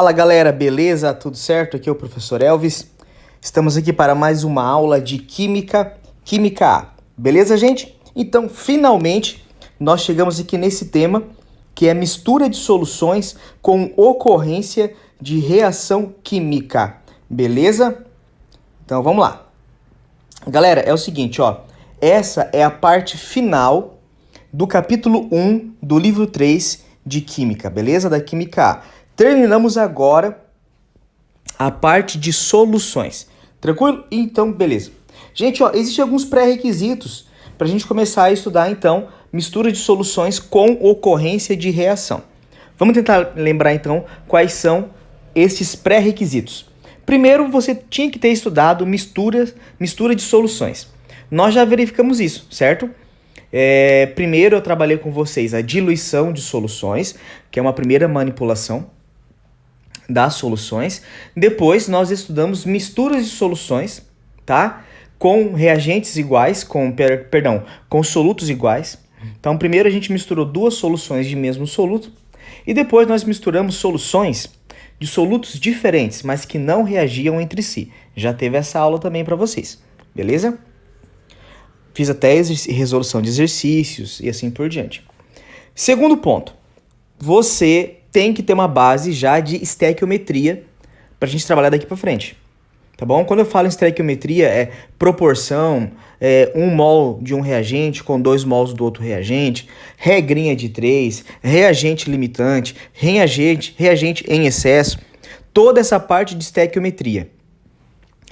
Fala galera, beleza? Tudo certo? Aqui é o professor Elvis. Estamos aqui para mais uma aula de Química A. Beleza, gente? Então, finalmente, nós chegamos aqui nesse tema, que é mistura de soluções com ocorrência de reação química. Beleza? Então, vamos lá. Galera, é o seguinte, ó. Essa é a parte final do capítulo 1 do livro 3 de Química, beleza? Da Química A. Terminamos agora a parte de soluções. Tranquilo? Então, beleza. Gente, ó, existem alguns pré-requisitos para a gente começar a estudar, então, mistura de soluções com ocorrência de reação. Vamos tentar lembrar, então, quais são esses pré-requisitos. Primeiro, você tinha que ter estudado mistura de soluções. Nós já verificamos isso, certo? Primeiro, eu trabalhei com vocês a diluição de soluções, que é uma primeira manipulação das soluções. Depois, nós estudamos misturas de soluções, tá? Com reagentes iguais, com solutos iguais. Então, primeiro a gente misturou duas soluções de mesmo soluto. E depois nós misturamos soluções de solutos diferentes, mas que não reagiam entre si. Já teve essa aula também para vocês, beleza? Fiz até resolução de exercícios e assim por diante. Segundo ponto, você tem que ter uma base já de estequiometria para a gente trabalhar daqui para frente, tá bom? Quando eu falo em estequiometria, é proporção, 1 mol de um reagente com 2 mols do outro reagente, regrinha de 3, reagente limitante, reagente em excesso, toda essa parte de estequiometria.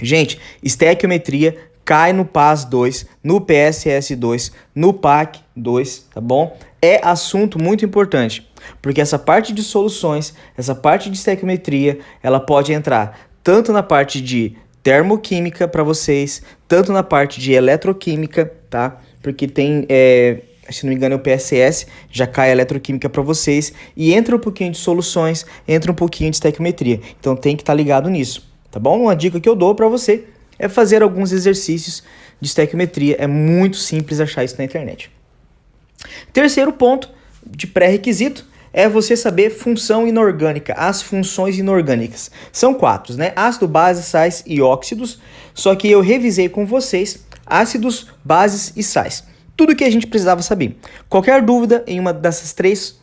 Gente, estequiometria cai no PAS 2, no PSS 2, no PAC 2, tá bom? É assunto muito importante, porque essa parte de soluções, essa parte de estequiometria, ela pode entrar tanto na parte de termoquímica para vocês, tanto na parte de eletroquímica, tá? Porque tem, se não me engano, é o PSS, já cai a eletroquímica para vocês, e entra um pouquinho de soluções, entra um pouquinho de estequiometria. Então tem que estar ligado nisso, tá bom? Uma dica que eu dou para você é fazer alguns exercícios de estequiometria. É muito simples achar isso na internet. Terceiro ponto de pré-requisito é você saber função inorgânica, as funções inorgânicas. São 4, né? Ácido, base, sais e óxidos. Só que eu revisei com vocês ácidos, bases e sais. Tudo que a gente precisava saber. Qualquer dúvida em uma dessas 3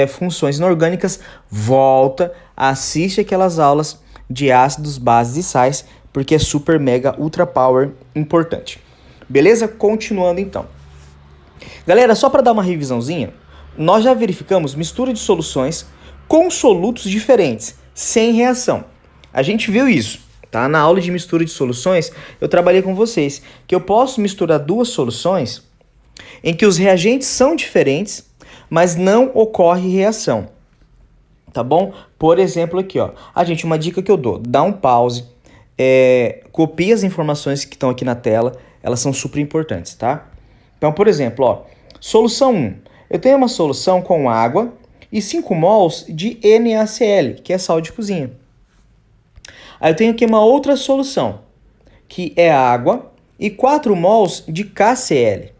funções inorgânicas, volta, assiste aquelas aulas de ácidos, bases e sais, porque é super, mega, ultra power importante. Beleza? Continuando então. Galera, só para dar uma revisãozinha, nós já verificamos mistura de soluções com solutos diferentes, sem reação. A gente viu isso, tá? Na aula de mistura de soluções, eu trabalhei com vocês que eu posso misturar duas soluções em que os reagentes são diferentes, mas não ocorre reação. Tá bom? Por exemplo, aqui, ó. Gente, uma dica que eu dou, dá um pause, copia as informações que estão aqui na tela, elas são super importantes, tá? Então, por exemplo, ó, solução 1. Eu tenho uma solução com água e 5 mols de NaCl, que é sal de cozinha. Aí eu tenho aqui uma outra solução, que é água e 4 mols de KCl.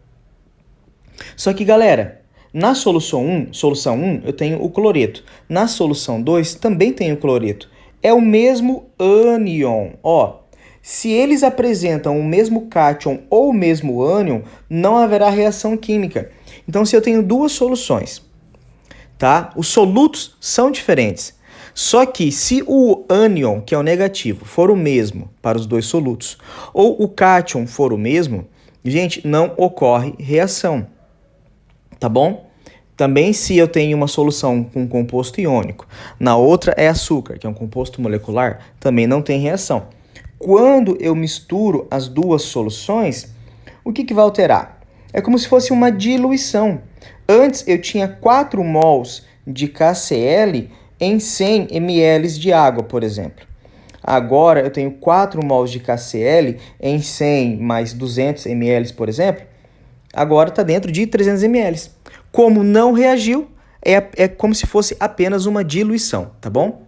Só que, galera, na solução 1, eu tenho o cloreto. Na solução 2, também tenho o cloreto. É o mesmo ânion, ó. Se eles apresentam o mesmo cátion ou o mesmo ânion, não haverá reação química. Então, se eu tenho duas soluções, tá? Os solutos são diferentes. Só que se o ânion, que é o negativo, for o mesmo para os dois solutos, ou o cátion for o mesmo, gente, não ocorre reação, tá bom? Também se eu tenho uma solução com composto iônico, na outra é açúcar, que é um composto molecular, também não tem reação. Quando eu misturo as duas soluções, o que vai alterar? É como se fosse uma diluição. Antes eu tinha 4 mols de KCl em 100 ml de água, por exemplo. Agora eu tenho 4 mols de KCl em 100 mais 200 ml, por exemplo. Agora está dentro de 300 ml. Como não reagiu, é como se fosse apenas uma diluição, tá bom?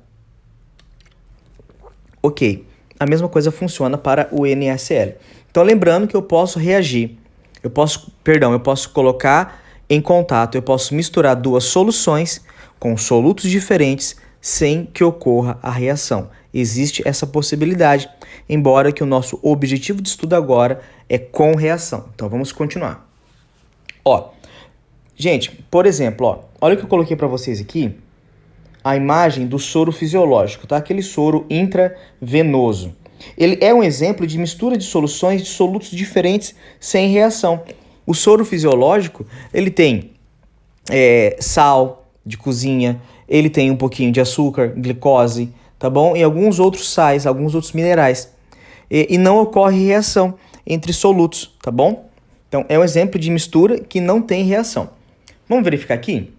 Ok. A mesma coisa funciona para o NaCl. Então, lembrando que eu posso reagir, eu posso colocar em contato, eu posso misturar duas soluções com solutos diferentes sem que ocorra a reação. Existe essa possibilidade, embora que o nosso objetivo de estudo agora é com reação. Então vamos continuar. Ó, gente, por exemplo, ó, olha o que eu coloquei para vocês aqui, a imagem do soro fisiológico, tá? Aquele soro intravenoso. Ele é um exemplo de mistura de soluções de solutos diferentes sem reação. O soro fisiológico, ele tem sal de cozinha, ele tem um pouquinho de açúcar, glicose, tá bom? E alguns outros sais, alguns outros minerais. E não ocorre reação entre solutos, tá bom? Então, é um exemplo de mistura que não tem reação. Vamos verificar aqui?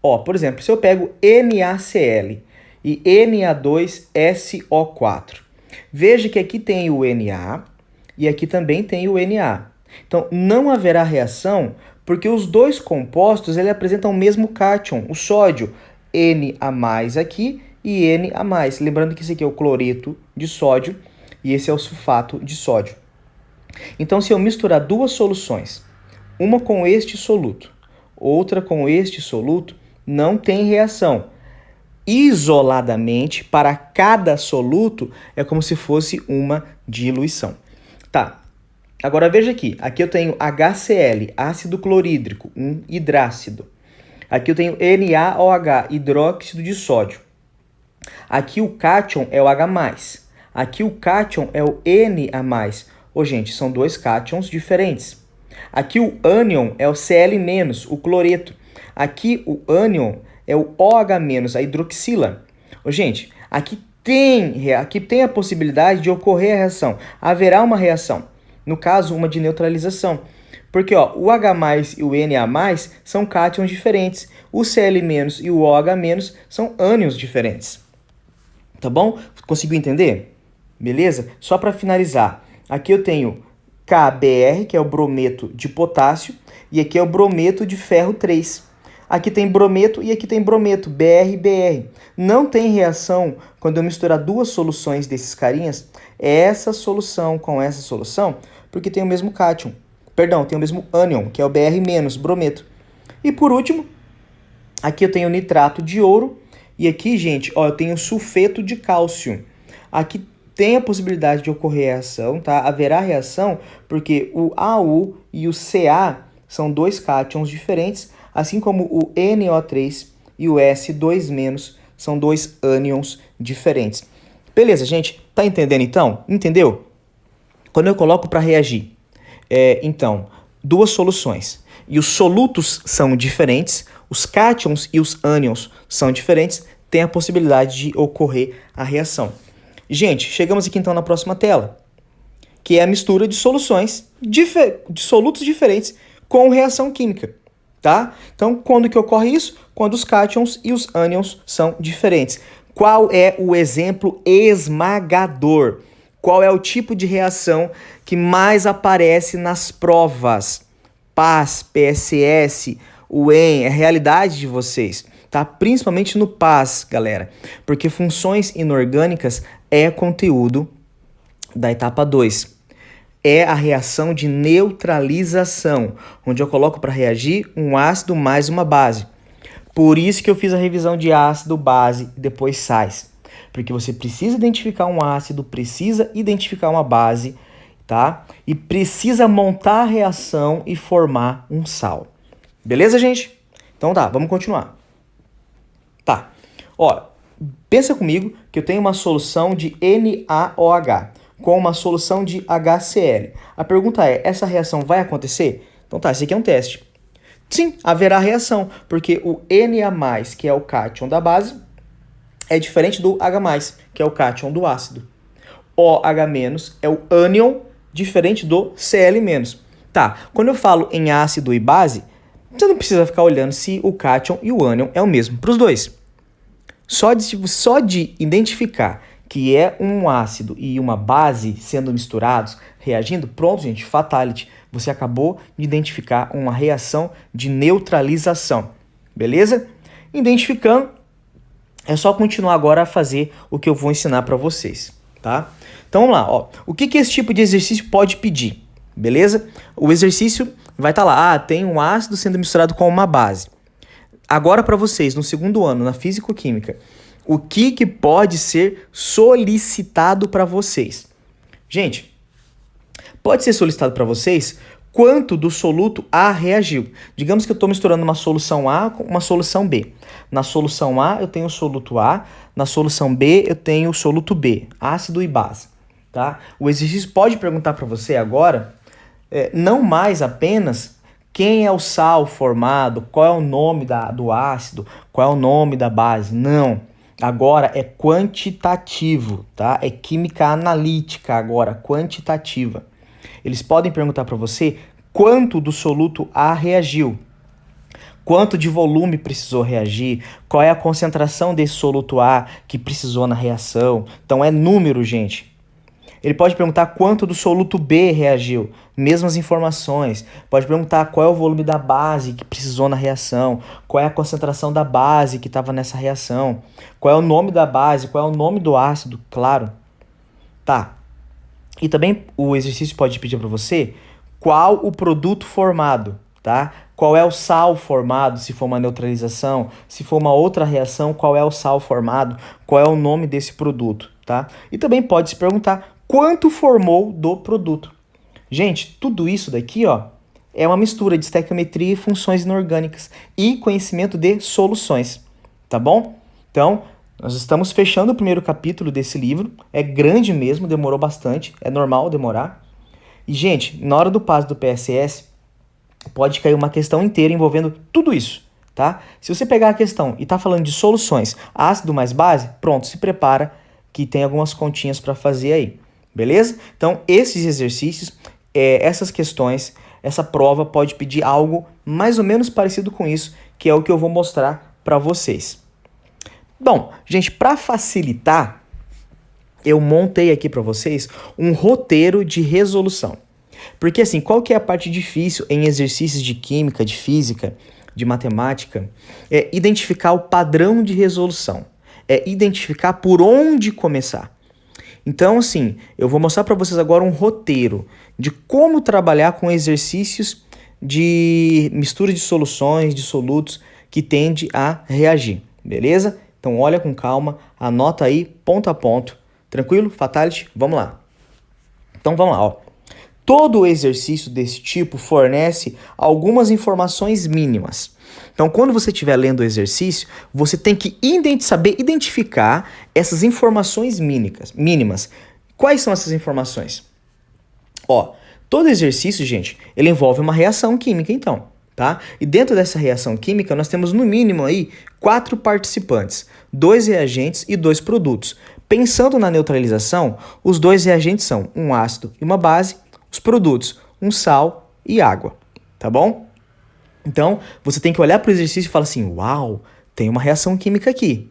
Ó, por exemplo, se eu pego NaCl e Na2SO4, veja que aqui tem o Na e aqui também tem o Na. Então, não haverá reação porque os dois compostos ele apresentam o mesmo cátion, o sódio, Na+ aqui e Na+. Lembrando que esse aqui é o cloreto de sódio e esse é o sulfato de sódio. Então, se eu misturar duas soluções, uma com este soluto, outra com este soluto, não tem reação. Isoladamente, para cada soluto, é como se fosse uma diluição. Tá, agora veja aqui. Aqui eu tenho HCl, ácido clorídrico, um hidrácido. Aqui eu tenho NaOH, hidróxido de sódio. Aqui o cátion é o H+. Aqui o cátion é o Na+. Ô, gente, são dois cátions diferentes. Aqui o ânion é o Cl-, o cloreto. Aqui o ânion é o OH-, a hidroxila. Ô, gente, aqui tem a possibilidade de ocorrer a reação. Haverá uma reação. No caso, uma de neutralização. Porque ó, o H+ e o Na+ são cátions diferentes. O Cl- e o OH- são ânions diferentes. Tá bom? Conseguiu entender? Beleza? Só para finalizar. Aqui eu tenho KBr, que é o brometo de potássio, e aqui é o brometo de ferro 3. Aqui tem brometo e aqui tem brometo, BrBr. Não tem reação quando eu misturar duas soluções desses carinhas, essa solução com essa solução, porque tem o mesmo cátion. Perdão, tem o mesmo ânion, que é o Br-, brometo. E por último, aqui eu tenho nitrato de ouro, e aqui, gente, ó, eu tenho sulfeto de cálcio. Aqui tem a possibilidade de ocorrer reação, tá? Haverá reação porque o AU e o Ca são dois cátions diferentes, assim como o NO3 e o S2- são dois ânions diferentes. Beleza, gente? Tá entendendo então? Entendeu? Quando eu coloco para reagir, então, duas soluções e os solutos são diferentes, os cátions e os ânions são diferentes, tem a possibilidade de ocorrer a reação. Gente, chegamos aqui então na próxima tela, que é a mistura de soluções de solutos diferentes com reação química, tá? Então, quando que ocorre isso? Quando os cátions e os ânions são diferentes. Qual é o exemplo esmagador? Qual é o tipo de reação que mais aparece nas provas? PAS, PSS, UEM, é a realidade de vocês, tá? Principalmente no PAS, galera, porque funções inorgânicas é conteúdo da etapa 2. É a reação de neutralização, onde eu coloco para reagir um ácido mais uma base. Por isso que eu fiz a revisão de ácido, base e depois sais. Porque você precisa identificar um ácido, precisa identificar uma base, tá? E precisa montar a reação e formar um sal. Beleza, gente? Então tá, vamos continuar. Tá, ó, pensa comigo que eu tenho uma solução de NaOH com uma solução de HCl. A pergunta é, essa reação vai acontecer? Então tá, esse aqui é um teste. Sim, haverá reação, porque o Na+, que é o cátion da base, é diferente do H+, que é o cátion do ácido. OH- é o ânion, diferente do Cl-. Tá, quando eu falo em ácido e base, você não precisa ficar olhando se o cátion e o ânion é o mesmo para os dois. Só de identificar que é um ácido e uma base sendo misturados, reagindo, pronto, gente, fatality. Você acabou de identificar uma reação de neutralização. Beleza? Identificando, é só continuar agora a fazer o que eu vou ensinar para vocês, tá? Então vamos lá, ó. O que esse tipo de exercício pode pedir? Beleza? O exercício vai estar lá, tem um ácido sendo misturado com uma base. Agora para vocês, no segundo ano, na Físico-Química, O que pode ser solicitado para vocês? Gente, pode ser solicitado para vocês quanto do soluto A reagiu. Digamos que eu estou misturando uma solução A com uma solução B. Na solução A eu tenho o soluto A, na solução B eu tenho o soluto B, ácido e base. Tá? O exercício pode perguntar para você agora, não mais apenas quem é o sal formado, qual é o nome do ácido, qual é o nome da base. Não. Agora é quantitativo, tá? É química analítica agora, quantitativa. Eles podem perguntar para você quanto do soluto A reagiu, quanto de volume precisou reagir, qual é a concentração desse soluto A que precisou na reação. Então é número, gente. Ele pode perguntar quanto do soluto B reagiu, mesmas informações. Pode perguntar qual é o volume da base que precisou na reação, qual é a concentração da base que estava nessa reação, qual é o nome da base, qual é o nome do ácido, claro. Tá. E também o exercício pode pedir para você qual o produto formado, tá? Qual é o sal formado, se for uma neutralização, se for uma outra reação, qual é o sal formado, qual é o nome desse produto, tá? E também pode se perguntar quanto formou do produto. Gente, tudo isso daqui, ó, é uma mistura de estequiometria e funções inorgânicas e conhecimento de soluções, tá bom? Então, nós estamos fechando o primeiro capítulo desse livro, é grande mesmo, demorou bastante, é normal demorar. E, gente, na hora do passo do PSS, pode cair uma questão inteira envolvendo tudo isso, tá? Se você pegar a questão e tá falando de soluções, ácido mais base, pronto, se prepara que tem algumas continhas para fazer aí. Beleza? Então, esses exercícios, essas questões, essa prova pode pedir algo mais ou menos parecido com isso, que é o que eu vou mostrar para vocês. Bom, gente, para facilitar, eu montei aqui para vocês um roteiro de resolução. Porque assim, qual que é a parte difícil em exercícios de química, de física, de matemática? É identificar o padrão de resolução. É identificar por onde começar. Então, assim, eu vou mostrar para vocês agora um roteiro de como trabalhar com exercícios de mistura de soluções, de solutos, que tende a reagir, beleza? Então, olha com calma, anota aí, ponto a ponto. Tranquilo? Fatality? Vamos lá. Então, vamos lá, ó. Todo exercício desse tipo fornece algumas informações mínimas. Então, quando você estiver lendo o exercício, você tem que saber identificar essas informações mínimas. Quais são essas informações? Ó, todo exercício, gente, ele envolve uma reação química, então, tá? E dentro dessa reação química, nós temos no mínimo aí 4 participantes, 2 reagentes e 2 produtos. Pensando na neutralização, os 2 reagentes são um ácido e uma base, os produtos, um sal e água, tá bom? Então, você tem que olhar para o exercício e falar assim, uau, tem uma reação química aqui,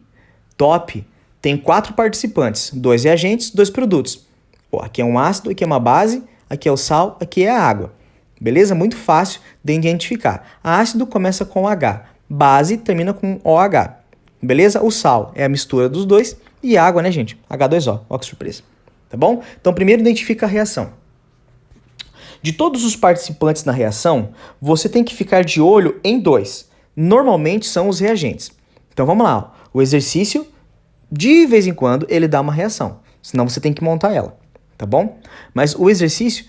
top, tem 4 participantes, 2 reagentes, 2 produtos. Pô, aqui é um ácido, aqui é uma base, aqui é o sal, aqui é a água. Beleza? Muito fácil de identificar. Ácido começa com H, base termina com OH. Beleza? O sal é a mistura dos dois e água, né, gente? H2O, ó que surpresa. Tá bom? Então, primeiro identifica a reação. De todos os participantes na reação, você tem que ficar de olho em 2. Normalmente são os reagentes. Então vamos lá. Ó. O exercício, de vez em quando, ele dá uma reação. Senão você tem que montar ela. Tá bom? Mas o exercício,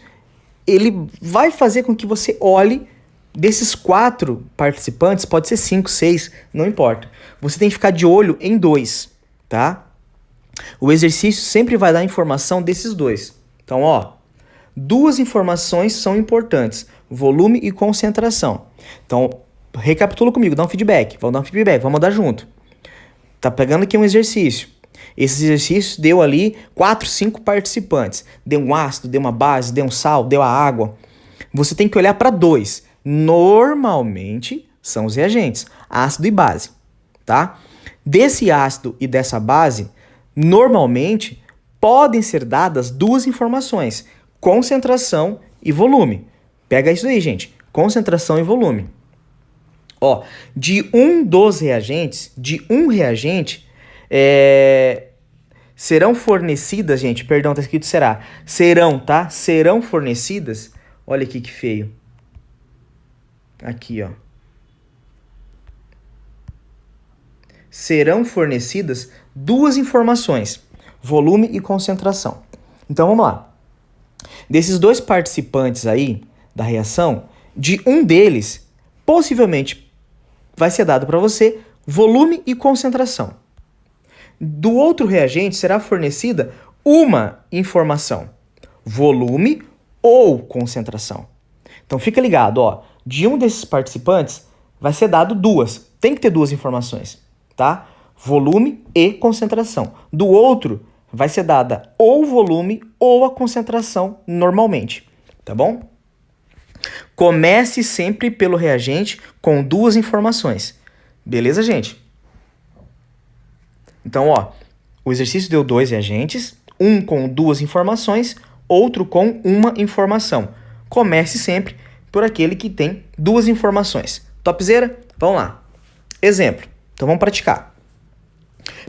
ele vai fazer com que você olhe desses 4 participantes, pode ser 5, 6, não importa. Você tem que ficar de olho em 2, tá? O exercício sempre vai dar informação desses 2. Então, ó, 2 informações são importantes, volume e concentração. Então, recapitula comigo, dá um feedback, vamos mandar junto. Tá pegando aqui um exercício. Esse exercício deu ali 4, 5 participantes. Deu um ácido, deu uma base, deu um sal, deu a água. Você tem que olhar para 2. Normalmente são os reagentes, ácido e base, tá? Desse ácido e dessa base, normalmente podem ser dadas 2 informações, concentração e volume. Pega isso aí, gente. Concentração e volume. Ó, de um reagente, serão fornecidas, gente, perdão, tá escrito será. Serão, tá? Serão fornecidas. Olha aqui que feio. Aqui, ó. Serão fornecidas duas informações, volume e concentração. Então vamos lá. Desses dois participantes aí da reação, de um deles, possivelmente vai ser dado para você volume e concentração. Do outro reagente será fornecida uma informação, volume ou concentração. Então fica ligado, ó, de um desses participantes vai ser dado duas, tem que ter duas informações, tá? Volume e concentração. Do outro vai ser dada ou o volume ou a concentração normalmente, tá bom? Comece sempre pelo reagente com duas informações. Beleza, gente? Então, ó, o exercício deu dois reagentes, um com duas informações, outro com uma informação. Comece sempre por aquele que tem duas informações. Topzera? Vamos lá. Exemplo. Então vamos praticar.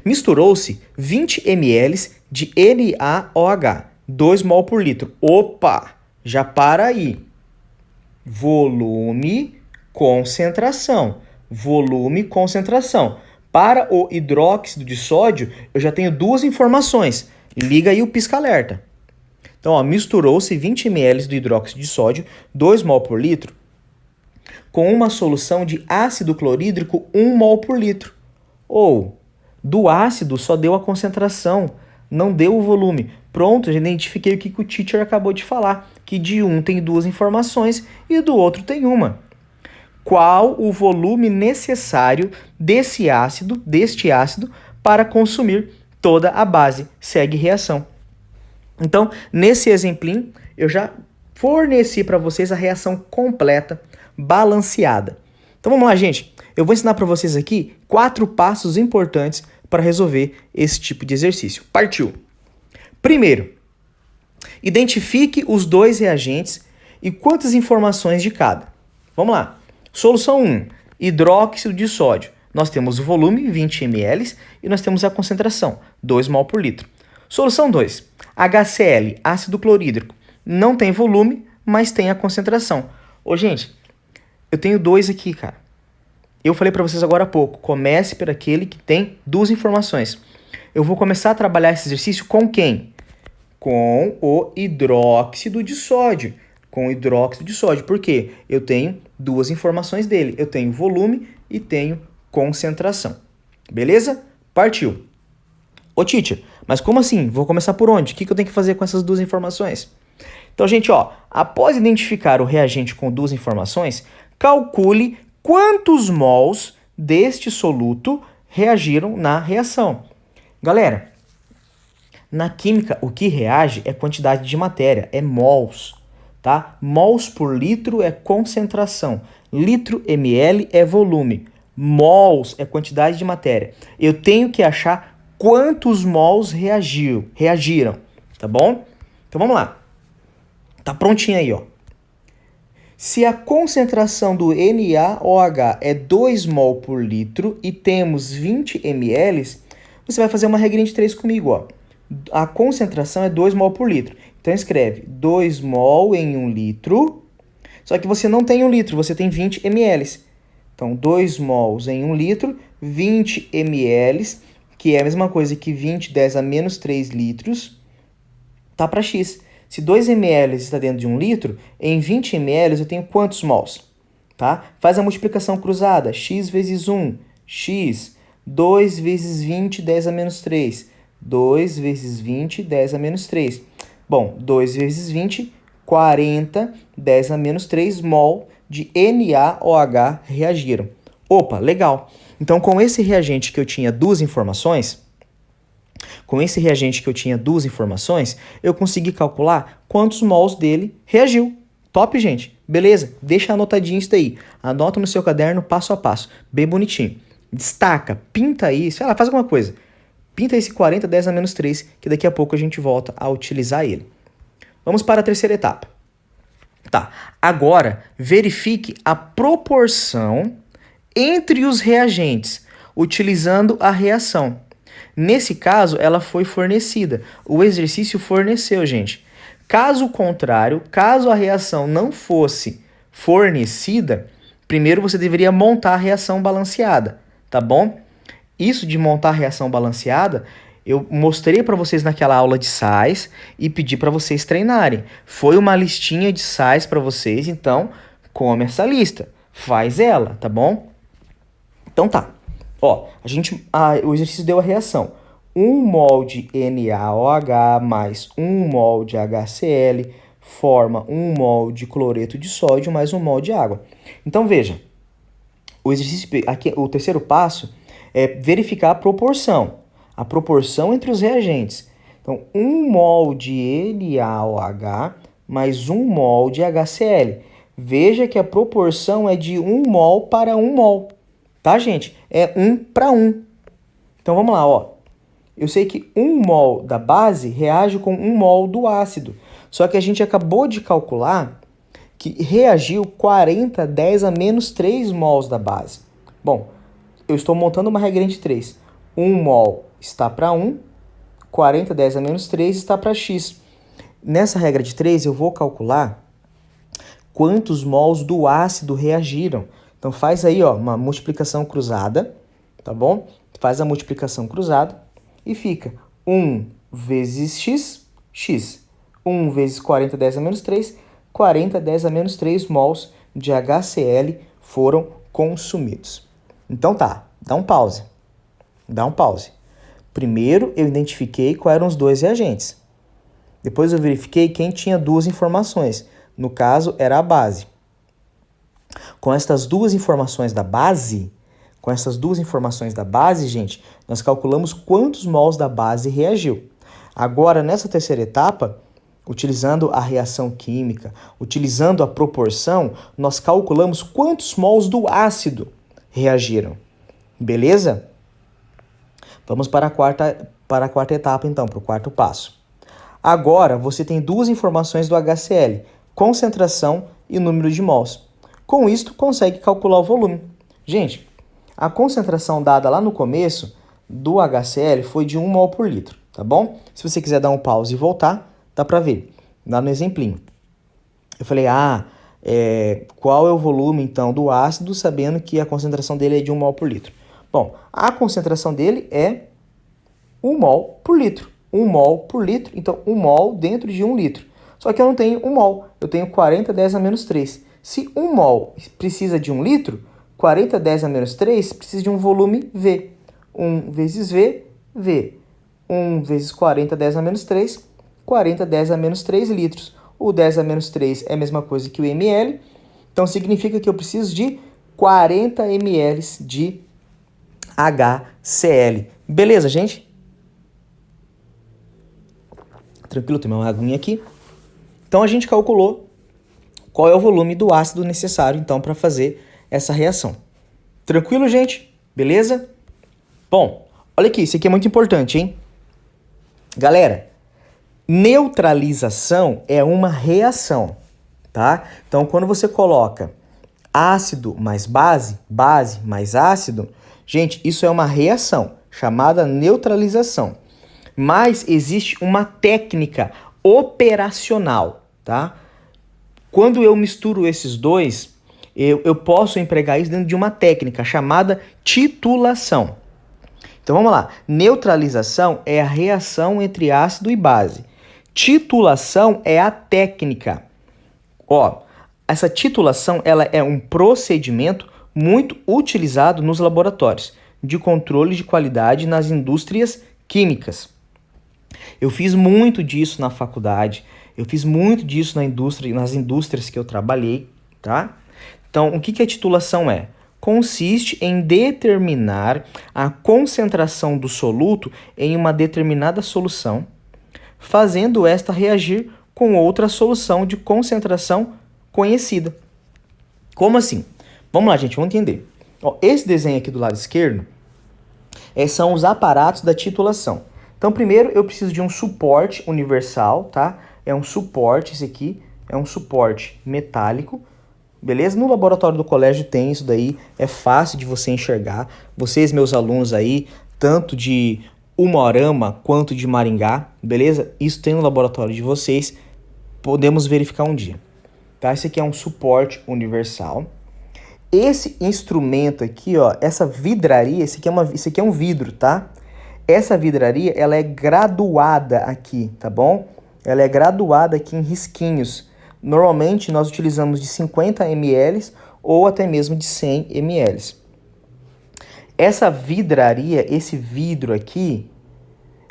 Misturou-se 20 ml de NaOH, 2 mol por litro. Opa! Já para aí. Volume, concentração. Volume, concentração. Para o hidróxido de sódio, eu já tenho duas informações. Liga aí o pisca-alerta. Então, ó, misturou-se 20 ml do hidróxido de sódio, 2 mol por litro, com uma solução de ácido clorídrico, 1 mol por litro. Ou, do ácido só deu a concentração, não deu o volume. Pronto, já identifiquei o que o teacher acabou de falar, que de um tem duas informações e do outro tem uma. Qual o volume necessário deste ácido, para consumir toda a base? Segue reação. Então, nesse exemplinho, eu já forneci para vocês a reação completa, balanceada. Então vamos lá, gente. Eu vou ensinar para vocês aqui 4 passos importantes para resolver esse tipo de exercício. Partiu! Primeiro, identifique os dois reagentes e quantas informações de cada. Vamos lá. Solução 1, hidróxido de sódio. Nós temos o volume, 20 ml, e nós temos a concentração, 2 mol por litro. Solução 2, HCl, ácido clorídrico. Não tem volume, mas tem a concentração. Ô, gente, eu tenho dois aqui, cara. Eu falei para vocês agora há pouco, comece por aquele que tem duas informações. Eu vou começar a trabalhar esse exercício com quem? Com o hidróxido de sódio. Com o hidróxido de sódio. Por quê? Eu tenho duas informações dele. Eu tenho volume e tenho concentração. Beleza? Partiu. Ô, teacher, mas como assim? Vou começar por onde? O que eu tenho que fazer com essas duas informações? Então, gente, ó, após identificar o reagente com duas informações, calcule quantos mols deste soluto reagiram na reação. Galera, na química, o que reage é quantidade de matéria, é mols, tá? Mols por litro é concentração, litro ml é volume, mols é quantidade de matéria. Eu tenho que achar quantos mols reagiram, tá bom? Então vamos lá. Tá prontinho aí, ó. Se a concentração do NaOH é 2 mol por litro e temos 20 ml, você vai fazer uma regrinha de 3 comigo, ó. A concentração é 2 mol por litro. Então escreve 2 mol em 1 litro. Só que você não tem 1 litro, você tem 20 ml. Então 2 mols em 1 litro, 20 ml, que é a mesma coisa que 20, 10 a menos 3 litros, tá para X. Se 2 ml está dentro de 1 litro, em 20 ml eu tenho quantos mols? Tá? Faz a multiplicação cruzada. X vezes 1, X. 2 vezes 20, 10 a menos 3. 2 vezes 20, 10 a menos 3. Bom, 2 vezes 20, 40, 10 a menos 3 mol de NaOH reagiram. Opa, legal. Então, com esse reagente que eu tinha duas informações, eu consegui calcular quantos mols dele reagiu. Top, gente. Beleza? Deixa anotadinho isso daí. Anota no seu caderno passo a passo. Bem bonitinho. Destaca, pinta aí, sei lá, faz alguma coisa. Pinta esse 40, 10 a menos 3, que daqui a pouco a gente volta a utilizar ele. Vamos para a terceira etapa. Tá, agora verifique a proporção entre os reagentes, utilizando a reação. Nesse caso, ela foi fornecida. O exercício forneceu, gente. Caso contrário, caso a reação não fosse fornecida, primeiro você deveria montar a reação balanceada, tá bom? Isso de montar a reação balanceada, eu mostrei para vocês naquela aula de sais e pedi para vocês treinarem. Foi uma listinha de sais para vocês, então come essa lista, faz ela, tá bom? Então tá. Ó, o exercício deu a reação. 1 mol de NaOH mais 1 mol de HCl forma 1 mol de cloreto de sódio mais 1 mol de água. Então veja, o exercício aqui, o terceiro passo é verificar a proporção entre os reagentes. Então, 1 mol de NaOH mais 1 mol de HCl. Veja que a proporção é de 1 mol para 1 mol, tá, gente? É 1 para 1. Então, vamos lá, ó. Eu sei que 1 mol da base reage com 1 mol do ácido. Só que a gente acabou de calcular que reagiu 40, 10 a menos 3 mols da base. Bom, eu estou montando uma regra de 3. 1 mol está para 1, 40, 10 a menos 3 está para x. Nessa regra de 3, eu vou calcular quantos mols do ácido reagiram. Então, faz aí ó, uma multiplicação cruzada, tá bom? Faz a multiplicação cruzada e fica 1 vezes x, x. 1 vezes 40, 10 a menos 3, 40, 10 a menos 3 mols de HCl foram consumidos. Então tá, dá um pause. Primeiro eu identifiquei quais eram os dois reagentes. Depois eu verifiquei quem tinha duas informações. No caso, era a base. Com estas duas informações da base, gente, nós calculamos quantos mols da base reagiu. Agora, nessa terceira etapa, utilizando a reação química, utilizando a proporção, nós calculamos quantos mols do ácido reagiram. Beleza? Vamos para a quarta etapa, então, para o quarto passo. Agora, você tem duas informações do HCl, concentração e número de mols. Com isto, consegue calcular o volume. Gente, a concentração dada lá no começo do HCl foi de 1 mol por litro, tá bom? Se você quiser dar um pause e voltar, dá para ver. Dá no exemplinho. Eu falei, qual é o volume, então, do ácido, sabendo que a concentração dele é de 1 mol por litro? Bom, a concentração dele é 1 mol por litro. 1 mol por litro, então 1 mol dentro de 1 litro. Só que eu não tenho 1 mol, eu tenho 40, 10 a menos 3. Se 1 mol precisa de 1 litro, 40, 10 a menos 3 precisa de um volume V. 1 vezes V, V. 1 vezes 40, 10 a menos 3, 40, 10 a menos 3 litros. O 10 a menos 3 é a mesma coisa que o ml, então significa que eu preciso de 40 ml de HCl. Beleza, gente? Tranquilo, tem uma aguinha aqui. Então a gente calculou qual é o volume do ácido necessário, então, para fazer essa reação. Tranquilo, gente? Beleza? Bom, olha aqui, isso aqui é muito importante, hein? Galera, neutralização é uma reação, tá? Então, quando você coloca ácido mais base, base mais ácido, gente, isso é uma reação chamada neutralização. Mas existe uma técnica operacional, tá? Quando eu misturo esses dois, eu posso empregar isso dentro de uma técnica chamada titulação. Então vamos lá. Neutralização é a reação entre ácido e base. Titulação é a técnica. Ó, essa titulação ela é um procedimento muito utilizado nos laboratórios de controle de qualidade nas indústrias químicas. Eu fiz muito disso na faculdade, eu fiz muito disso nas indústrias que eu trabalhei, tá? Então, o que a titulação é? Consiste em determinar a concentração do soluto em uma determinada solução, fazendo esta reagir com outra solução de concentração conhecida. Como assim? Vamos lá, gente, vamos entender. Ó, esse desenho aqui do lado esquerdo são os aparatos da titulação. Então, primeiro eu preciso de um suporte universal, tá? É um suporte, esse aqui é um suporte metálico, beleza? No laboratório do colégio tem isso daí, é fácil de você enxergar. Vocês, meus alunos aí, tanto de Umuarama quanto de Maringá, beleza? Isso tem no laboratório de vocês, podemos verificar um dia. Tá? Esse aqui é um suporte universal. Esse instrumento aqui, ó, essa vidraria, esse aqui é um vidro, tá? Essa vidraria, ela é graduada aqui, tá bom? Ela é graduada aqui em risquinhos. Normalmente, nós utilizamos de 50 ml ou até mesmo de 100 ml. Essa vidraria, esse vidro aqui,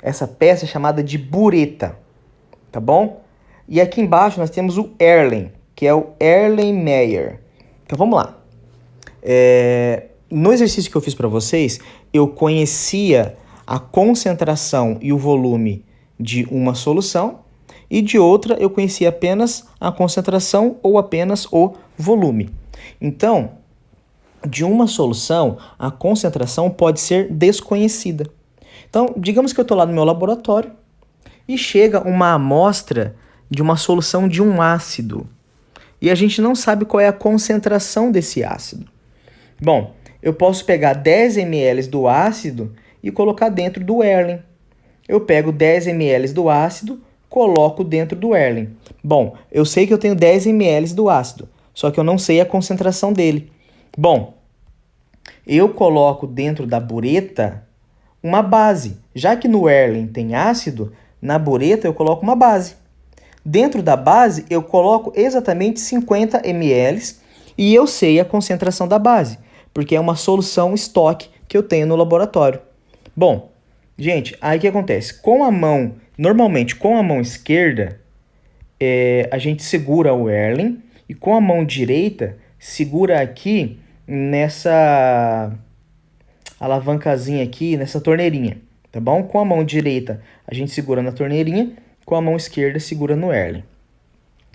essa peça é chamada de bureta, tá bom? E aqui embaixo nós temos o Erlen, que é o Erlenmeyer. Então vamos lá. No exercício que eu fiz para vocês, eu conhecia a concentração e o volume de uma solução e de outra eu conhecia apenas a concentração ou apenas o volume. Então, de uma solução, a concentração pode ser desconhecida. Então, digamos que eu estou lá no meu laboratório e chega uma amostra de uma solução de um ácido e a gente não sabe qual é a concentração desse ácido. Bom, eu posso pegar 10 ml do ácido e colocar dentro do Erlen. Eu pego 10 ml do ácido, coloco dentro do Erlen. Bom, eu sei que eu tenho 10 ml do ácido, só que eu não sei a concentração dele. Bom, eu coloco dentro da bureta uma base. Já que no Erlen tem ácido, na bureta eu coloco uma base. Dentro da base eu coloco exatamente 50 ml e eu sei a concentração da base, porque é uma solução estoque que eu tenho no laboratório. Bom, gente, aí o que acontece? Normalmente com a mão esquerda, a gente segura o Erlen e com a mão direita segura aqui nessa alavancazinha aqui, nessa torneirinha, tá bom? Com a mão direita a gente segura na torneirinha, com a mão esquerda segura no Erlen.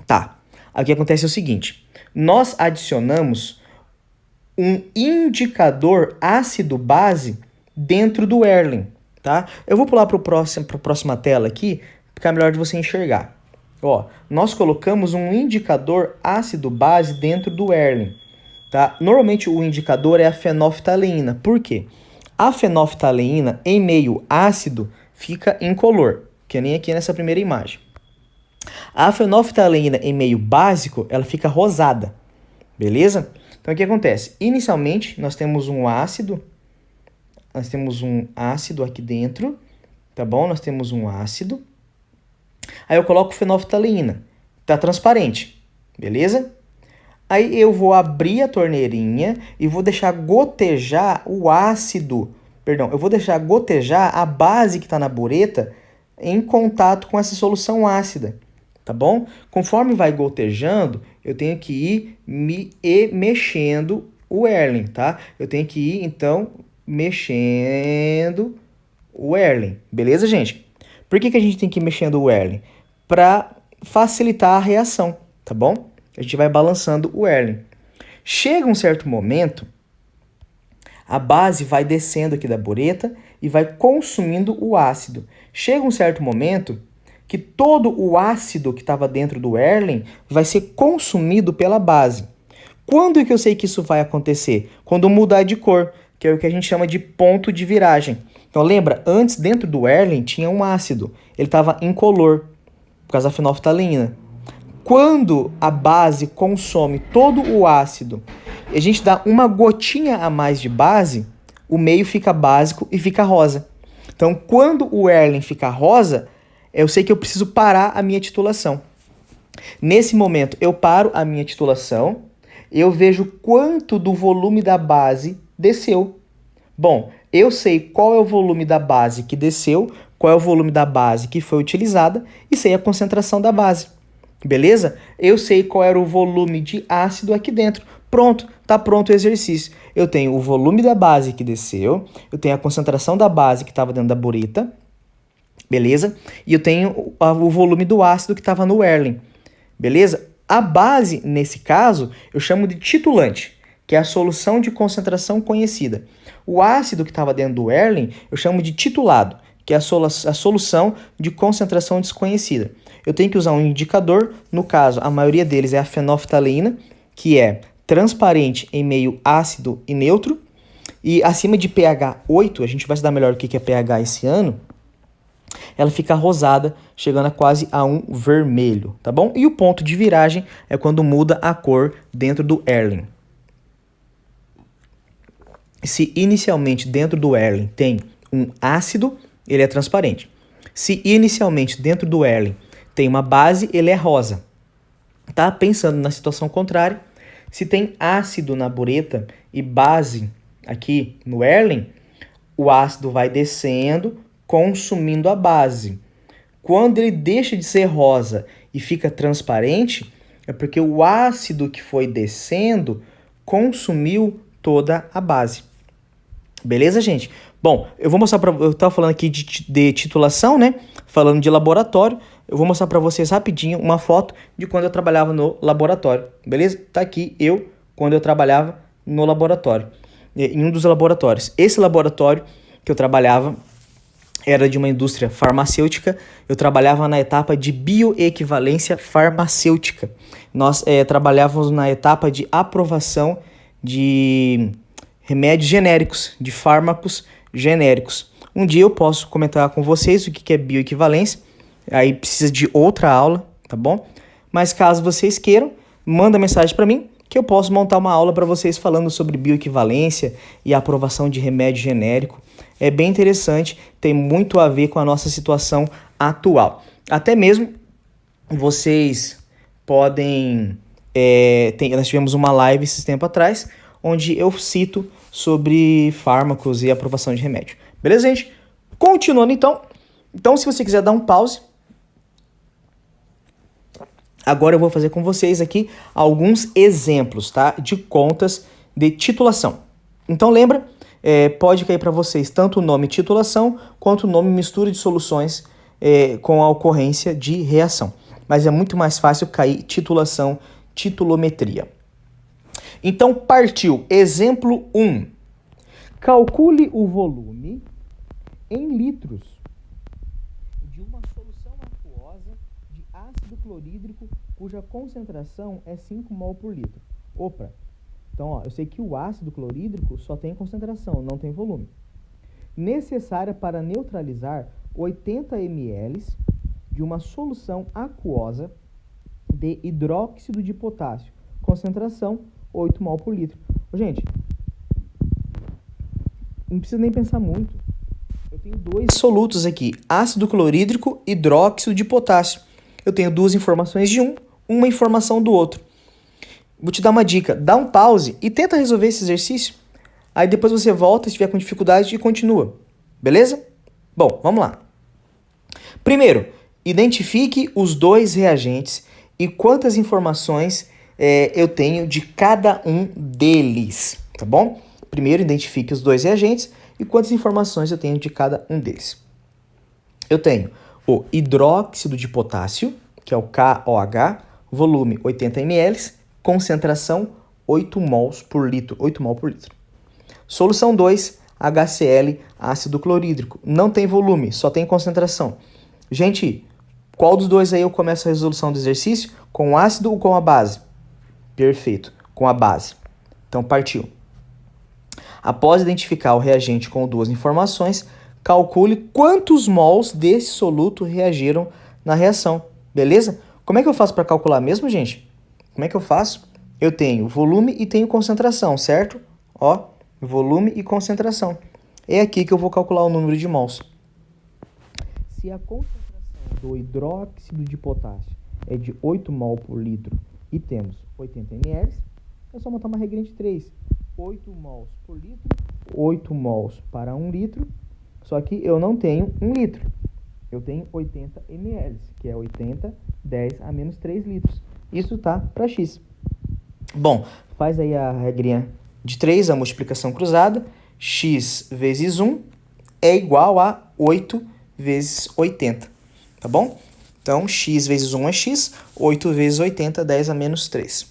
Tá, aí o que acontece é o seguinte, nós adicionamos um indicador ácido-base dentro do Erlen, tá? Eu vou pular para a próxima tela aqui, fica melhor de você enxergar. Ó, nós colocamos um indicador ácido-base dentro do Erlen, tá? Normalmente o indicador é a fenolftaleína. Por quê? A fenolftaleína em meio ácido fica incolor, que nem aqui nessa primeira imagem. A fenolftaleína em meio básico, ela fica rosada, beleza? Então o que acontece? Inicialmente nós temos um ácido aqui dentro, tá bom? Nós temos um ácido. Aí eu coloco fenolftaleína, tá transparente, beleza? Aí eu vou abrir a torneirinha e vou deixar gotejar eu vou deixar gotejar a base que está na bureta em contato com essa solução ácida, tá bom? Conforme vai gotejando, eu tenho que ir mexendo o Erlen, tá? Eu tenho que ir, então, mexendo o Erlen, beleza, gente? Por que a gente tem que ir mexendo o Erlen? Para facilitar a reação, tá bom? A gente vai balançando o Erlen. Chega um certo momento, a base vai descendo aqui da bureta e vai consumindo o ácido. Chega um certo momento que todo o ácido que estava dentro do Erlen vai ser consumido pela base. Quando que eu sei que isso vai acontecer? Quando mudar de cor, que é o que a gente chama de ponto de viragem. Então lembra, antes dentro do Erlen tinha um ácido, ele estava incolor, por causa da fenolftaleína. Quando a base consome todo o ácido e a gente dá uma gotinha a mais de base, o meio fica básico e fica rosa. Então, quando o Erlen fica rosa, eu sei que eu preciso parar a minha titulação. Nesse momento, eu paro a minha titulação, eu vejo quanto do volume da base desceu. Bom, eu sei qual é o volume da base que desceu, qual é o volume da base que foi utilizada e sei a concentração da base. Beleza? Eu sei qual era o volume de ácido aqui dentro. Pronto, tá pronto o exercício. Eu tenho o volume da base que desceu, eu tenho a concentração da base que estava dentro da bureta, beleza? E eu tenho o volume do ácido que estava no Erlen, beleza? A base, nesse caso, eu chamo de titulante, que é a solução de concentração conhecida. O ácido que estava dentro do Erlen, eu chamo de titulado, que é a solução de concentração desconhecida. Eu tenho que usar um indicador, no caso, a maioria deles é a fenolftaleína, que é transparente em meio ácido e neutro, e acima de pH 8, a gente vai estudar melhor o que é pH esse ano, ela fica rosada, chegando a quase a um vermelho, tá bom? E o ponto de viragem é quando muda a cor dentro do Erlen. Se inicialmente dentro do Erlen tem um ácido, ele é transparente. Se inicialmente dentro do Erlen tem uma base, ele é rosa. Tá? Pensando na situação contrária, se tem ácido na bureta e base aqui no Erlen, o ácido vai descendo, consumindo a base. Quando ele deixa de ser rosa e fica transparente, é porque o ácido que foi descendo consumiu toda a base. Beleza, gente? Bom, eu vou mostrar para eu estava falando aqui de titulação, né? Falando de laboratório, eu vou mostrar para vocês rapidinho uma foto de quando eu trabalhava no laboratório. Beleza? Tá aqui eu quando eu trabalhava no laboratório, em um dos laboratórios. Esse laboratório que eu trabalhava era de uma indústria farmacêutica. Eu trabalhava na etapa de bioequivalência farmacêutica. Nós trabalhávamos na etapa de aprovação de remédios genéricos, de fármacos genéricos. Um dia eu posso comentar com vocês o que é bioequivalência. Aí precisa de outra aula, tá bom? Mas caso vocês queiram, manda mensagem para mim que eu posso montar uma aula para vocês falando sobre bioequivalência e aprovação de remédio genérico. É bem interessante, tem muito a ver com a nossa situação atual. Até mesmo vocês podem... nós tivemos uma live esse tempo atrás, onde eu cito sobre fármacos e aprovação de remédio. Beleza, gente? Continuando então. Então, se você quiser dar um pause, agora eu vou fazer com vocês aqui alguns exemplos, tá? De contas de titulação. Então, lembra, pode cair para vocês tanto o nome titulação quanto o nome mistura de soluções com a ocorrência de reação. Mas é muito mais fácil cair titulação, titulometria. Então, partiu. Exemplo 1. Calcule o volume em litros de uma solução aquosa de ácido clorídrico cuja concentração é 5 mol por litro. Opa! Então, eu sei que o ácido clorídrico só tem concentração, não tem volume. Necessária para neutralizar 80 ml de uma solução aquosa de hidróxido de potássio. Concentração 8 mol por litro. Gente, não precisa nem pensar muito. Eu tenho dois solutos aqui, ácido clorídrico e hidróxido de potássio. Eu tenho duas informações de uma informação do outro. Vou te dar uma dica, dá um pause e tenta resolver esse exercício. Aí depois você volta, se tiver com dificuldade, e continua. Beleza? Bom, vamos lá. Primeiro, identifique os dois reagentes e quantas informações eu tenho de cada um deles, tá bom? Primeiro, identifique os dois reagentes e quantas informações eu tenho de cada um deles. Eu tenho o hidróxido de potássio, que é o KOH, volume 80 ml, concentração 8 mols por litro, 8 mol por litro. Solução 2, HCl, ácido clorídrico. Não tem volume, só tem concentração. Gente, qual dos dois aí eu começo a resolução do exercício? Com o ácido ou com a base? Perfeito, com a base. Então, partiu. Após identificar o reagente com duas informações, calcule quantos mols desse soluto reagiram na reação. Beleza? Como é que eu faço para calcular mesmo, gente? Como é que eu faço? Eu tenho volume e tenho concentração, certo? Ó, volume e concentração. É aqui que eu vou calcular o número de mols. Se a concentração do hidróxido de potássio é de 8 mol por litro e temos 80 ml, é só montar uma regrinha de 3. 8 mols por litro, 8 mols para 1 litro, só que eu não tenho 1 litro. Eu tenho 80 ml, que é 80, 10 a menos 3 litros. Isso tá para X. Bom, faz aí a regrinha de 3, a multiplicação cruzada. X vezes 1 é igual a 8 vezes 80, tá bom? Então, x vezes 1 é x, 8 vezes 80, 10 a menos 3.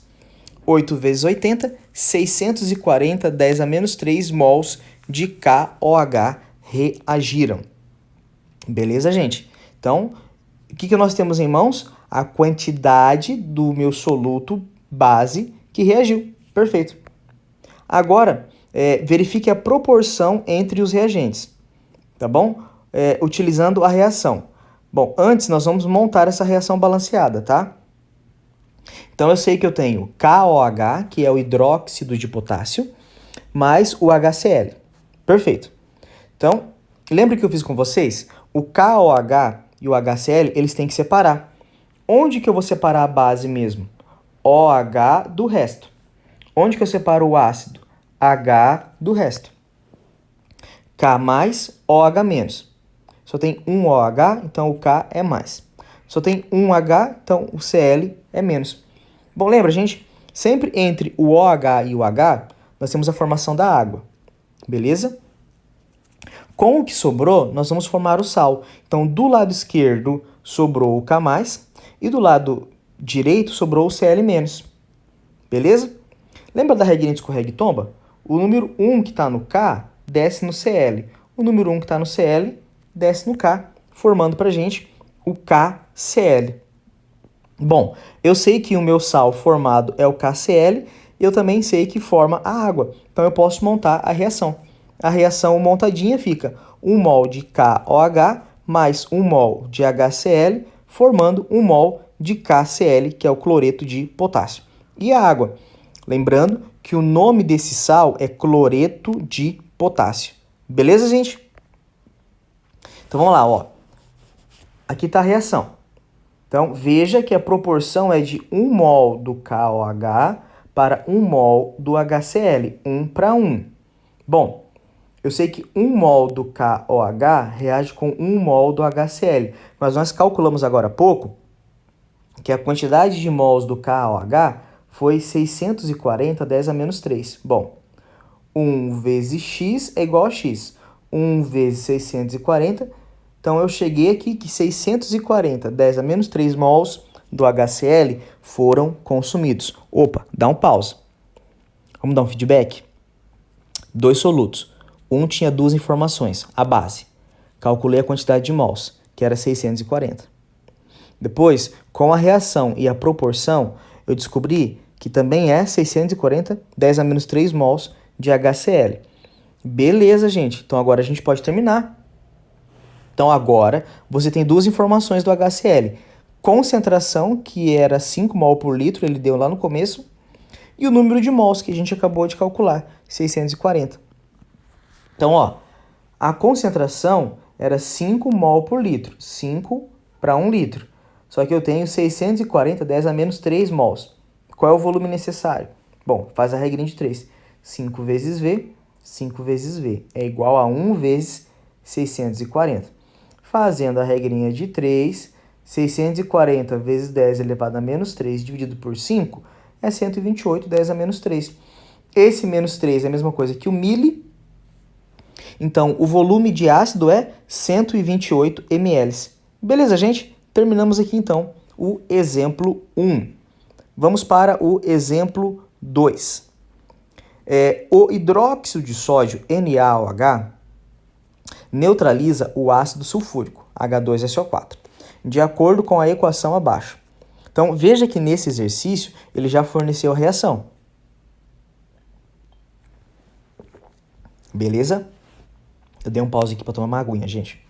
8 vezes 80, 640, 10 a menos 3 mols de KOH reagiram. Beleza, gente? Então, o que nós temos em mãos? A quantidade do meu soluto base que reagiu. Perfeito. Agora, verifique a proporção entre os reagentes, tá bom? Utilizando a reação. Bom, antes nós vamos montar essa reação balanceada, tá? Então, eu sei que eu tenho KOH, que é o hidróxido de potássio, mais o HCl. Perfeito. Então, lembra que eu fiz com vocês? O KOH e o HCl, eles têm que separar. Onde que eu vou separar a base mesmo? OH do resto. Onde que eu separo o ácido? H do resto. K mais, OH menos. Só tem um OH, então o K é mais. Só tem um H, então o Cl é menos. Bom, lembra, gente? Sempre entre o OH e o H, nós temos a formação da água. Beleza? Com o que sobrou, nós vamos formar o sal. Então, do lado esquerdo sobrou o K+, e do lado direito sobrou o Cl-. Beleza? Lembra da regrinha de escorrega e tomba? O número 1 que está no K desce no Cl. O número 1 que está no Cl desce no K, formando para a gente o KCl. Bom, eu sei que o meu sal formado é o KCl, eu também sei que forma a água. Então, eu posso montar a reação. A reação montadinha fica 1 mol de KOH mais 1 mol de HCl, formando 1 mol de KCl, que é o cloreto de potássio. E a água? Lembrando que o nome desse sal é cloreto de potássio. Beleza, gente? Então, vamos lá, ó. Aqui está a reação. Então, veja que a proporção é de 1 mol do KOH para 1 mol do HCl, 1 para 1. Bom, eu sei que 1 mol do KOH reage com 1 mol do HCl, mas nós calculamos agora há pouco que a quantidade de mols do KOH foi 640, 10 a menos 3. Bom, 1 vezes x é igual a x. 1 vezes 640, então eu cheguei aqui que 640, 10 a menos 3 mols do HCl foram consumidos. Opa, dá um pause. Vamos dar um feedback? 2 solutos. Um tinha 2 informações, a base. Calculei a quantidade de mols, que era 640. Depois, com a reação e a proporção, eu descobri que também é 640, 10 a menos 3 mols de HCl. Beleza, gente. Então, agora a gente pode terminar. Então, agora, você tem 2 informações do HCl. Concentração, que era 5 mol por litro, ele deu lá no começo. E o número de mols, que a gente acabou de calcular, 640. Então, ó, a concentração era 5 mol por litro, 5 para 1 litro. Só que eu tenho 640, 10 a menos 3 mols. Qual é o volume necessário? Bom, faz a regrinha de 3. 5 vezes V, 5 vezes V é igual a 1 vezes 640. Fazendo a regrinha de 3, 640 vezes 10 elevado a menos 3 dividido por 5 é 128, 10 a menos 3. Esse menos 3 é a mesma coisa que o mili. Então, o volume de ácido é 128 ml. Beleza, gente? Terminamos aqui, então, o exemplo 1. Vamos para o exemplo 2. O hidróxido de sódio, NaOH, neutraliza o ácido sulfúrico, H2SO4, de acordo com a equação abaixo. Então, veja que nesse exercício, ele já forneceu a reação. Beleza? Eu dei um pause aqui para tomar uma aguinha, gente.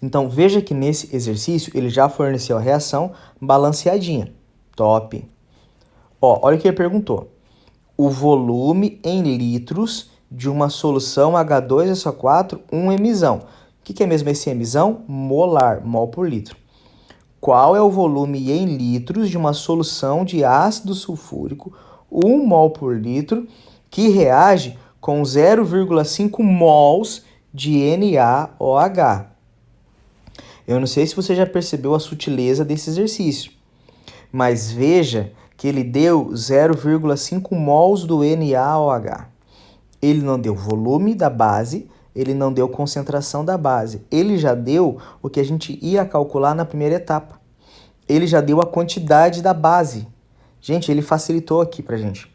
Então, veja que nesse exercício, ele já forneceu a reação balanceadinha. Top! Ó, olha o que ele perguntou. O volume em litros de uma solução H2SO4, 1 emisão. O que é mesmo esse emisão? Molar, mol por litro. Qual é o volume em litros de uma solução de ácido sulfúrico, 1 mol por litro, que reage com 0,5 mols de NaOH? Eu não sei se você já percebeu a sutileza desse exercício, mas veja que ele deu 0,5 mols do NaOH. Ele não deu volume da base, ele não deu concentração da base. Ele já deu o que a gente ia calcular na primeira etapa. Ele já deu a quantidade da base. Gente, ele facilitou aqui pra gente.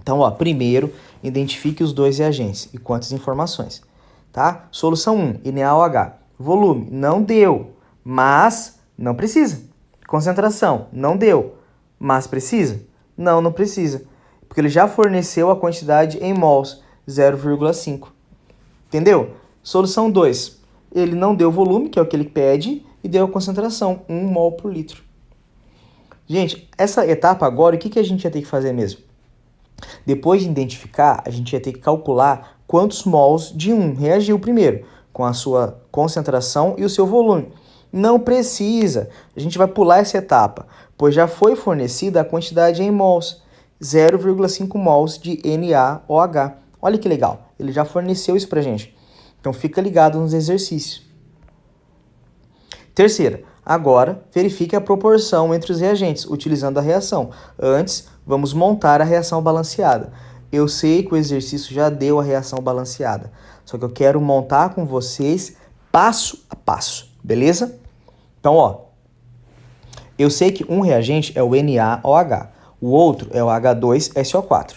Então, ó, primeiro, identifique os 2 reagentes e quantas informações, tá? Solução 1, NaOH. Volume, não deu, mas não precisa. Concentração, não deu, mas precisa? Não, não precisa, porque ele já forneceu a quantidade em mols, 0,5. Entendeu? Solução 2, ele não deu volume, que é o que ele pede, e deu a concentração, 1 mol por litro. Gente, essa etapa agora, o que a gente ia ter que fazer mesmo? Depois de identificar, a gente ia ter que calcular quantos mols de um reagiu primeiro, com a sua concentração e o seu volume. Não precisa, a gente vai pular essa etapa, pois já foi fornecida a quantidade em mols, 0,5 mols de NaOH. Olha que legal, ele já forneceu isso pra gente. Então fica ligado nos exercícios. Terceira, agora verifique a proporção entre os reagentes, utilizando a reação. Antes, vamos montar a reação balanceada. Eu sei que o exercício já deu a reação balanceada, só que eu quero montar com vocês passo a passo, beleza? Então, ó, eu sei que um reagente é o NaOH, o outro é o H2SO4.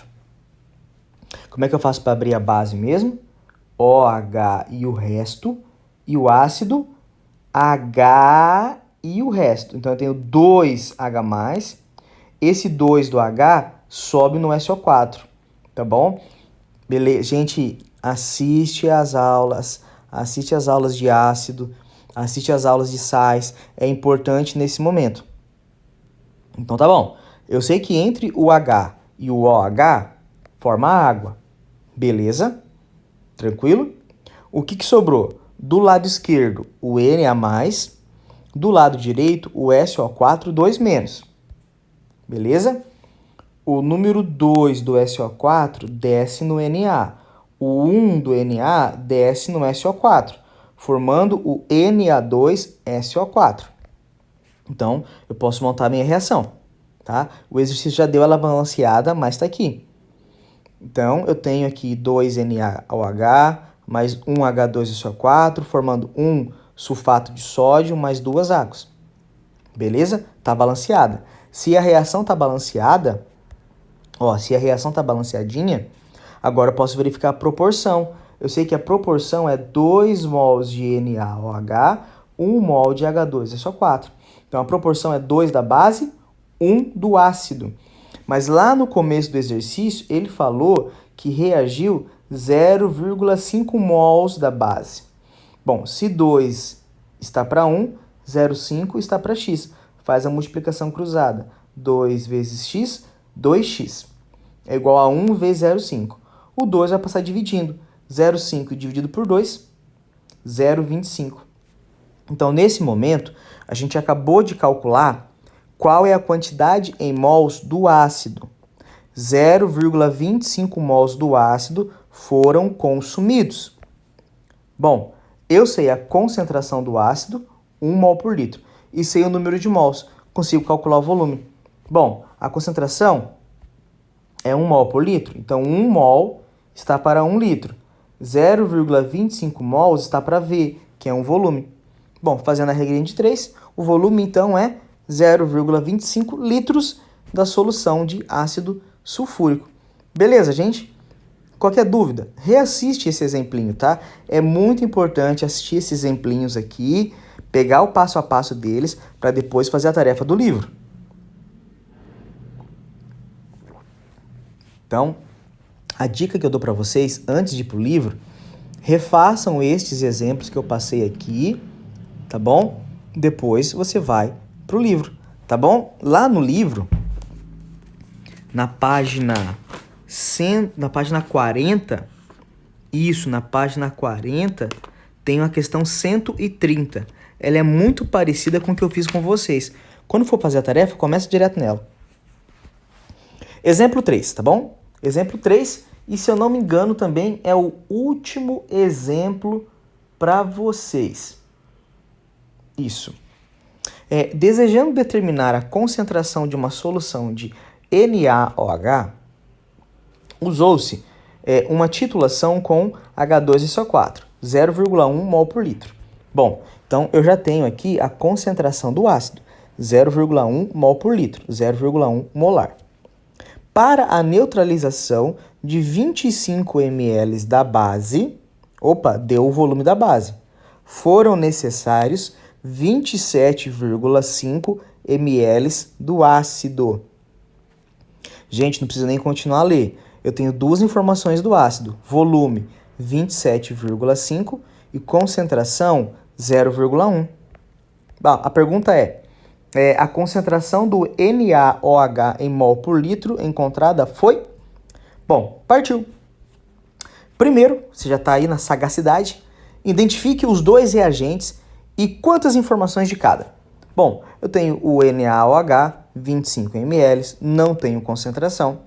Como é que eu faço para abrir a base mesmo? OH e o resto, e o ácido H e o resto. Então, eu tenho 2H+, esse 2 do H sobe no SO4, tá bom? Beleza, gente, assiste às aulas de ácido, assiste às aulas de sais, é importante nesse momento. Então, tá bom. Eu sei que entre o H e o OH forma água, beleza? Tranquilo? O que sobrou? Do lado esquerdo, o Na+, do lado direito, o SO4, 2-. Beleza? O número 2 do SO4 desce no Na. O 1 do Na desce no SO4, formando o Na2SO4. Então, eu posso montar a minha reação, tá? O exercício já deu ela balanceada, mas está aqui. Então, eu tenho aqui 2NaOH mais 1H2SO4, formando um sulfato de sódio mais 2 águas. Beleza? Tá balanceada. Se a reação tá balanceada, ó, se a reação tá balanceadinha, agora eu posso verificar a proporção. Eu sei que a proporção é 2 mols de NaOH, 1 mol de H2SO4. Então, a proporção é 2 da base, 1 do ácido. Mas lá no começo do exercício, ele falou que reagiu 0,5 mols da base. Bom, se 2 está para 1, 0,5 está para x. Faz a multiplicação cruzada. 2 vezes x, 2x. É igual a 1 vezes 0,5. O 2 vai passar dividindo. 0,5 dividido por 2, 0,25. Então, nesse momento, a gente acabou de calcular qual é a quantidade em mols do ácido. 0,25 mols do ácido foram consumidos. Bom, eu sei a concentração do ácido, 1 mol por litro, e sei o número de mols, consigo calcular o volume. Bom, a concentração é 1 mol por litro, então 1 mol está para 1 litro. 0,25 mols está para V, que é um volume. Bom, fazendo a regrinha de 3, o volume então é 0,25 litros da solução de ácido sulfúrico. Beleza, gente? Qualquer dúvida, reassiste esse exemplinho, tá? É muito importante assistir esses exemplinhos aqui, pegar o passo a passo deles, para depois fazer a tarefa do livro. Então, a dica que eu dou para vocês, antes de ir pro livro, refaçam estes exemplos que eu passei aqui, tá bom? Depois você vai pro livro, tá bom? Lá no livro, na página 40, na página 40, tem uma questão 130. Ela é muito parecida com o que eu fiz com vocês. Quando for fazer a tarefa, começa direto nela. Exemplo 3, tá bom? Exemplo 3, e se eu não me engano também é o último exemplo para vocês. Isso. Desejando determinar a concentração de uma solução de NaOH, usou-se uma titulação com H2SO4, 0,1 mol por litro. Bom, então eu já tenho aqui a concentração do ácido, 0,1 mol por litro, 0,1 molar. Para a neutralização de 25 ml da base, deu o volume da base, foram necessários 27,5 ml do ácido. Gente, não precisa nem continuar a ler. Eu tenho duas informações do ácido. Volume, 27,5 e concentração, 0,1. A pergunta é, a concentração do NaOH em mol por litro encontrada foi? Bom, partiu. Primeiro, você já está aí na sagacidade, identifique os dois reagentes e quantas informações de cada. Bom, eu tenho o NaOH, 25 ml, não tenho concentração.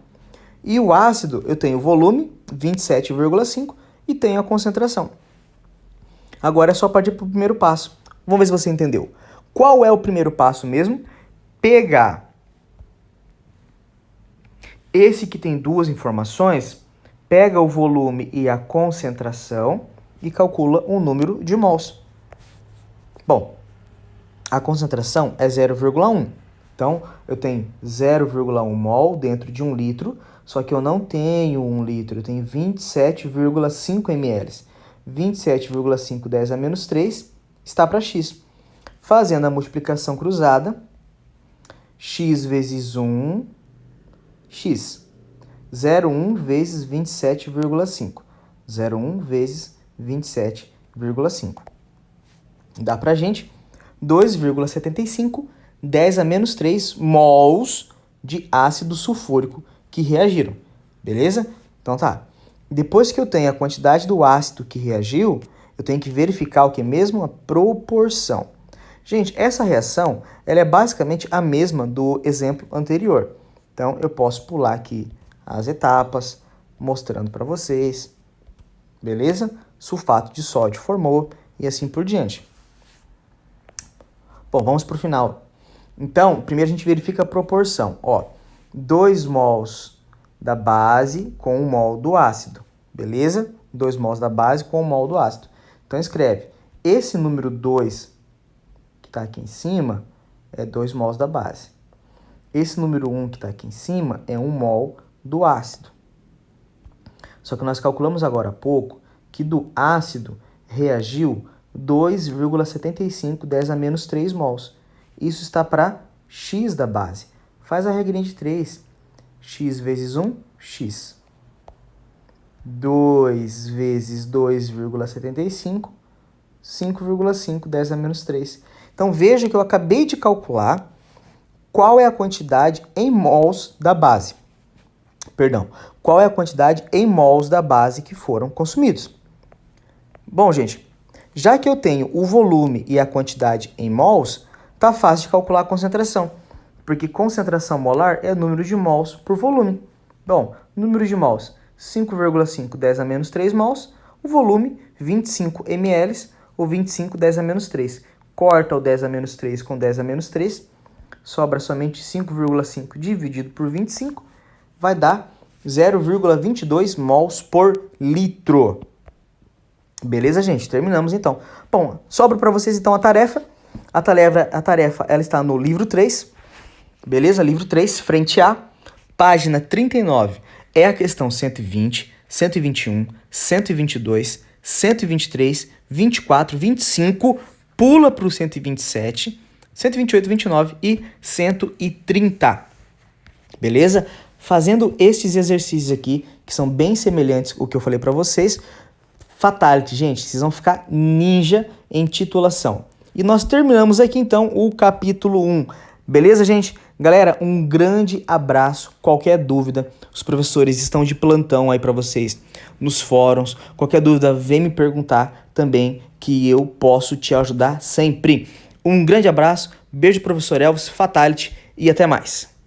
E o ácido, eu tenho o volume, 27,5, e tenho a concentração. Agora é só partir para o primeiro passo. Vamos ver se você entendeu. Qual é o primeiro passo mesmo? Pegar esse que tem duas informações, pega o volume e a concentração e calcula o número de mols. Bom, a concentração é 0,1. Então, eu tenho 0,1 mol dentro de 1 litro, só que eu não tenho 1 litro, eu tenho 27,5 ml. 27,5 10 a menos 3 está para x. Fazendo a multiplicação cruzada, x vezes 1, x. 0,1 vezes 27,5. 0,1 vezes 27,5. Dá pra gente 2,75, 10 a menos 3 mols de ácido sulfúrico que reagiram. Beleza? Então tá. Depois que eu tenho a quantidade do ácido que reagiu, eu tenho que verificar o que mesmo? A proporção. Gente, essa reação ela é basicamente a mesma do exemplo anterior. Então, eu posso pular aqui as etapas, mostrando para vocês. Beleza? Sulfato de sódio formou e assim por diante. Bom, vamos para o final. Então, primeiro a gente verifica a proporção. Ó, 2 mols da base com 1 mol do ácido. Beleza? 2 mols da base com 1 mol do ácido. Então, escreve. Esse número 2, que está aqui em cima, é 2 mols da base. Esse número 1 que está aqui em cima é 1 mol do ácido. Só que nós calculamos agora há pouco que do ácido reagiu 2,75 10 a menos 3 mols. Isso está para x da base. Faz a regrinha de 3. X vezes 1, x. 2 vezes 2,75, 5,5, 10 a menos 3. Então, veja que eu acabei de calcular qual é a quantidade em mols da base. Perdão, qual é a quantidade em mols da base que foram consumidos. Bom, gente, já que eu tenho o volume e a quantidade em mols, tá fácil de calcular a concentração, porque concentração molar é o número de mols por volume. Bom, número de mols, 5,5 10 a menos 3 mols, o volume, 25 ml, ou 25 10 a menos 3. Corta o 10 a menos 3 com 10 a menos 3, sobra somente 5,5 dividido por 25, vai dar 0,22 mols por litro. Beleza, gente? Terminamos, então. Bom, sobra para vocês, então, a tarefa. A tarefa ela está no livro 3. Beleza? Livro 3, frente A, página 39. É a questão 120, 121, 122, 123, 24, 25. Pula para o 127, 128, 29 e 130. Beleza? Fazendo estes exercícios aqui, que são bem semelhantes ao que eu falei para vocês, fatality, gente, vocês vão ficar ninja em titulação. E nós terminamos aqui, então, o capítulo 1. Beleza, gente? Galera, um grande abraço. Qualquer dúvida, os professores estão de plantão aí para vocês nos fóruns. Qualquer dúvida, vem me perguntar também, que eu posso te ajudar sempre. Um grande abraço, beijo, professor Elvis, fatality e até mais.